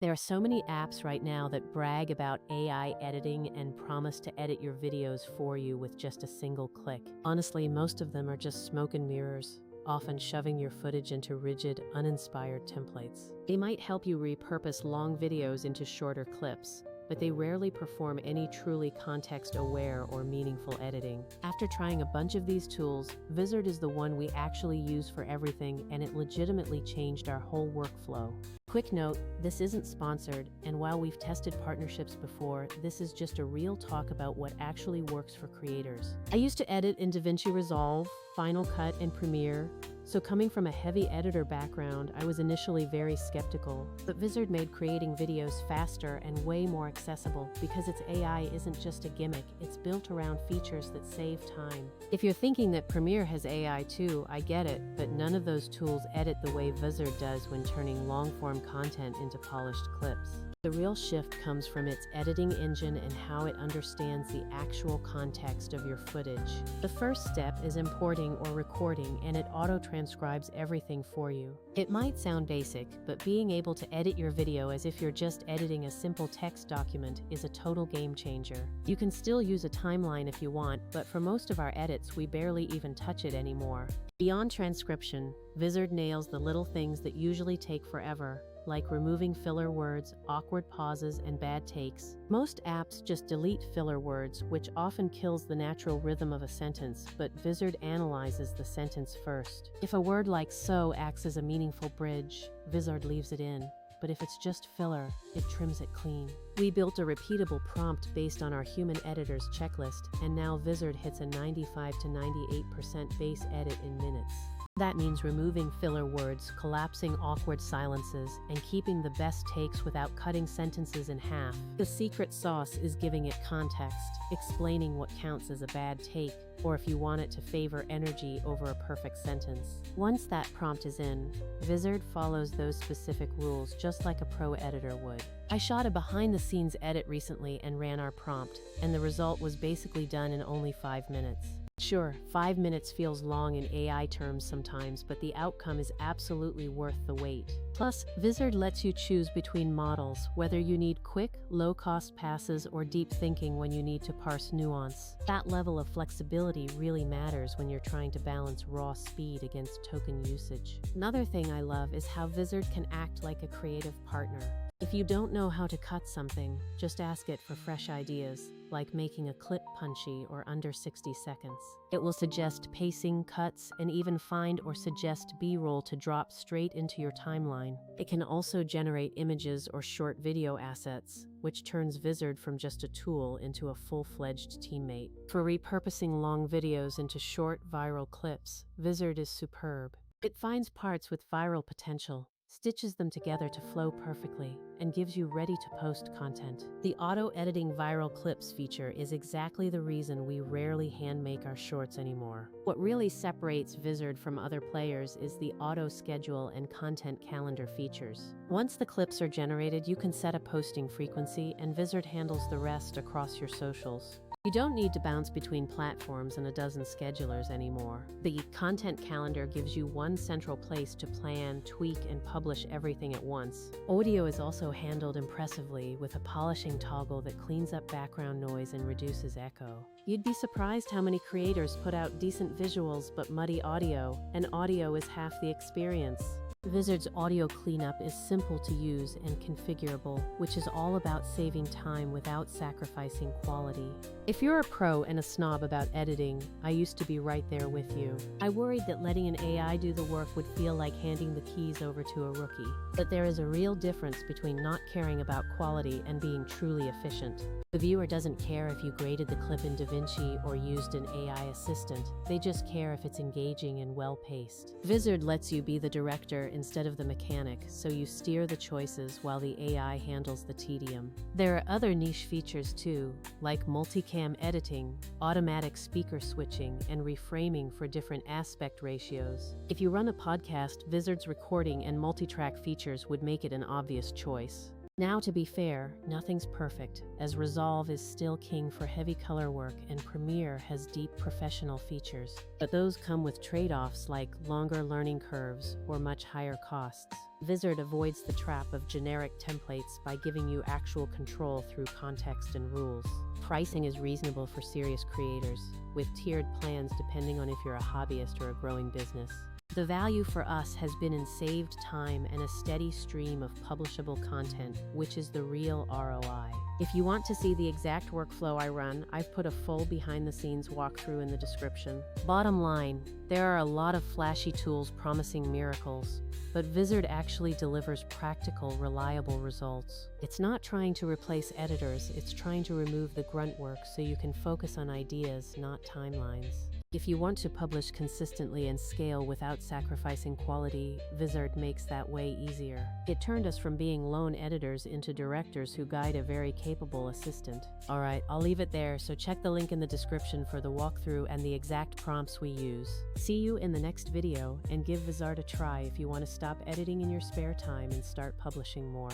There are so many apps right now that brag about AI editing and promise to edit your videos for you with just a single click. Honestly, most of them are just smoke and mirrors, often shoving your footage into rigid, uninspired templates. They might help you repurpose long videos into shorter clips, but they rarely perform any truly context-aware or meaningful editing. After trying a bunch of these tools, Vizard is the one we actually use for everything, and it legitimately changed our whole workflow. Quick note, this isn't sponsored, and while we've tested partnerships before, this is just a real talk about what actually works for creators. I used to edit in DaVinci Resolve, Final Cut, and Premiere, so coming from a heavy editor background, I was initially very skeptical. But Vizard made creating videos faster and way more accessible because its AI isn't just a gimmick, it's built around features that save time. If you're thinking that Premiere has AI too, I get it, but none of those tools edit the way Vizard does when turning long-form content into polished clips. The real shift comes from its editing engine and how it understands the actual context of your footage. The first step is importing or recording, and it auto-transcribes everything for you. It might sound basic, but being able to edit your video as if you're just editing a simple text document is a total game changer. You can still use a timeline if you want, but for most of our edits, we barely even touch it anymore. Beyond transcription, Vizard nails the little things that usually take forever, like removing filler words, awkward pauses, and bad takes. Most apps just delete filler words, which often kills the natural rhythm of a sentence, but Vizard analyzes the sentence first. If a word like so acts as a meaningful bridge, Vizard leaves it in. But if it's just filler, it trims it clean. We built a repeatable prompt based on our human editor's checklist, and now Vizard hits a 95 to 98% base edit in minutes. That means removing filler words, collapsing awkward silences, and keeping the best takes without cutting sentences in half. The secret sauce is giving it context, explaining what counts as a bad take, or if you want it to favor energy over a perfect sentence. Once that prompt is in, Vizard follows those specific rules just like a pro editor would. I shot a behind-the-scenes edit recently and ran our prompt, and the result was basically done in only 5 minutes. Sure, 5 minutes feels long in AI terms sometimes, but the outcome is absolutely worth the wait. Plus, Vizard lets you choose between models, whether you need quick, low-cost passes or deep thinking when you need to parse nuance. That level of flexibility really matters when you're trying to balance raw speed against token usage. Another thing I love is how Vizard can act like a creative partner. If you don't know how to cut something, just ask it for fresh ideas, like making a clip punchy or under 60 seconds. It will suggest pacing, cuts, and even find or suggest B-roll to drop straight into your timeline. It can also generate images or short video assets, which turns Vizard from just a tool into a full-fledged teammate. For repurposing long videos into short, viral clips, Vizard is superb. It finds parts with viral potential, stitches them together to flow perfectly, and gives you ready-to-post content. The auto-editing viral clips feature is exactly the reason we rarely hand-make our shorts anymore. What really separates Vizard from other players is the auto-schedule and content calendar features. Once the clips are generated, you can set a posting frequency, and Vizard handles the rest across your socials. You don't need to bounce between platforms and a dozen schedulers anymore. The content calendar gives you one central place to plan, tweak, and publish everything at once. Audio is also handled impressively with a polishing toggle that cleans up background noise and reduces echo. You'd be surprised how many creators put out decent visuals but muddy audio, and audio is half the experience. Vizard's audio cleanup is simple to use and configurable, which is all about saving time without sacrificing quality. If you're a pro and a snob about editing, I used to be right there with you. I worried that letting an AI do the work would feel like handing the keys over to a rookie. But there is a real difference between not caring about quality and being truly efficient. The viewer doesn't care if you graded the clip in DaVinci or used an AI assistant. They just care if it's engaging and well-paced. Vizard lets you be the director instead of the mechanic, so you steer the choices while the AI handles the tedium. There are other niche features too, like multicam editing, automatic speaker switching, and reframing for different aspect ratios. If you run a podcast, Vizard's recording and multi-track features would make it an obvious choice. Now, to be fair, nothing's perfect, as Resolve is still king for heavy color work and Premiere has deep professional features. But those come with trade-offs like longer learning curves or much higher costs. Vizard avoids the trap of generic templates by giving you actual control through context and rules. Pricing is reasonable for serious creators, with tiered plans depending on if you're a hobbyist or a growing business. The value for us has been in saved time and a steady stream of publishable content, which is the real ROI. If you want to see the exact workflow I run, I've put a full behind-the-scenes walkthrough in the description. Bottom line, there are a lot of flashy tools promising miracles, but Vizard actually delivers practical, reliable results. It's not trying to replace editors, it's trying to remove the grunt work so you can focus on ideas, not timelines. If you want to publish consistently and scale without sacrificing quality, Vizard makes that way easier. It turned us from being lone editors into directors who guide a very capable assistant. Alright, I'll leave it there, so check the link in the description for the walkthrough and the exact prompts we use. See you in the next video, and give Vizard a try if you want to stop editing in your spare time and start publishing more.